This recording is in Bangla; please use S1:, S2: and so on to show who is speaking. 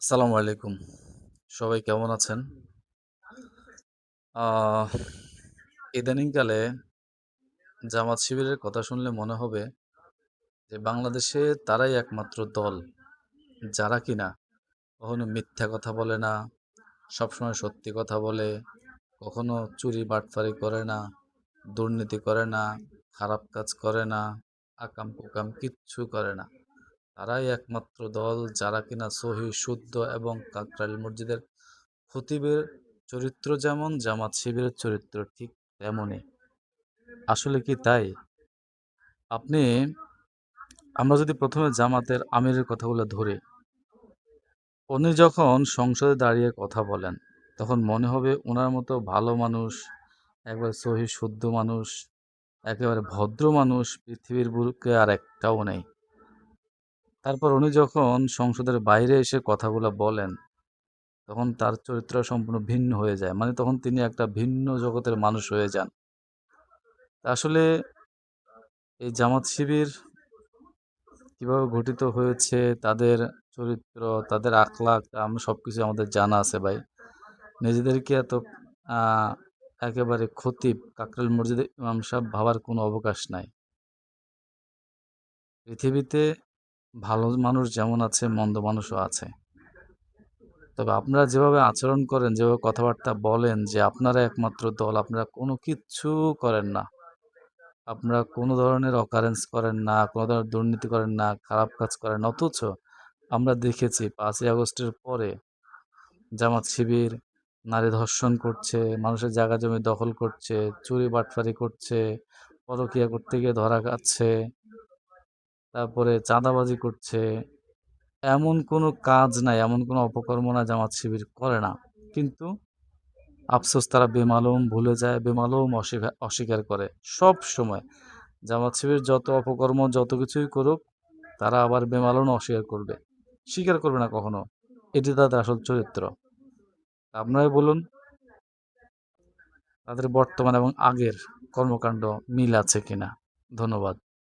S1: আসসালামু আলাইকুম। সবাই কেমন আছেন? আহ ইদানিংকালে জামাত শিবিরের কথা শুনলে মনে হবে যে বাংলাদেশে তারাই একমাত্র দল যারা কিনা কখনো মিথ্যা কথা বলে না, সবসময় সত্যি কথা বলে, কখনো চুরি বাটফারি করে না, দুর্নীতি করে না, খারাপ কাজ করে না, আকাম কুকাম কিচ্ছু করে না। তারাই একমাত্র দল যারা কিনা সহি শুদ্ধ এবং কাকরাইল মসজিদের খতিবের চরিত্র যেমন জামাত শিবিরের চরিত্র ঠিক তেমনই। আসলে কি তাই? আপনি আমরা যদি প্রথমে জামাতের আমিরের কথাগুলো ধরি, উনি যখন সংসদে দাঁড়িয়ে কথা বলেন, তখন মনে হবে উনার মতো ভালো মানুষ, একবারে সহি শুদ্ধ মানুষ, একেবারে ভদ্র মানুষ পৃথিবীর বুকে আর একটাও নেই। তারপর উনি যখন সংসদের বাইরে এসে কথাগুলো বলেন, তখন তার চরিত্র সম্পূর্ণ ভিন্ন হয়ে যায়। মানে তখন তিনি একটা ভিন্ন জগতের মানুষ হয়ে যান। আসলে এই জামাত শিবির কিভাবে গঠিত হয়েছে, তাদের চরিত্র, তাদের আখলাক, আমরা সবকিছু আমাদের জানা আছে ভাই। নিজেদেরকে এত আ একেবারে খতিব, কাকরাইল মসজিদের ইমাম সাহেব ভাবার কোনো অবকাশ নাই। পৃথিবীতে ভালো মানুষ যেমন আছে, মন্দ মানুষও আছে। তবে আপনারা যেভাবে আচরণ করেন, যেভাবে কথাবার্তা বলেন যে আপনারা একমাত্র দল, আপনারা কোনো কিচ্ছু করেন না। আপনারা কোনো ধরনের অকারেন্স করেন না, কোনো ধরনের দুর্নীতি করেন না, খারাপ কাজ করেন না। অথচ আমরা দেখেছি ৫ই আগস্টের পরে জামাত শিবির নারী ধর্ষণ করছে, মানুষের জায়গা জমি দখল করছে, চুরি বাটফারি করছে, পরকীয়া করতে গিয়ে ধরা খাচ্ছে, তারপরে চাঁদাবাজি করছে। এমন কোনো কাজ নাই, এমন কোনো অপকর্ম না জামাত শিবির করে না। কিন্তু আফসোস তারা বেমালুম ভুলে যায়, বেমালুম অস্বীকার করে। সব সময় জামাত শিবির যত অপকর্ম যত কিছুই করুক, তারা আবার বেমালুম অস্বীকার করবে। স্বীকার করবে না কখনো। এটি তাদের আসল চরিত্র। আপনারাই বলুন, তাদের বর্তমান এবং আগের কর্মকাণ্ড মিল আছে কিনা? ধন্যবাদ।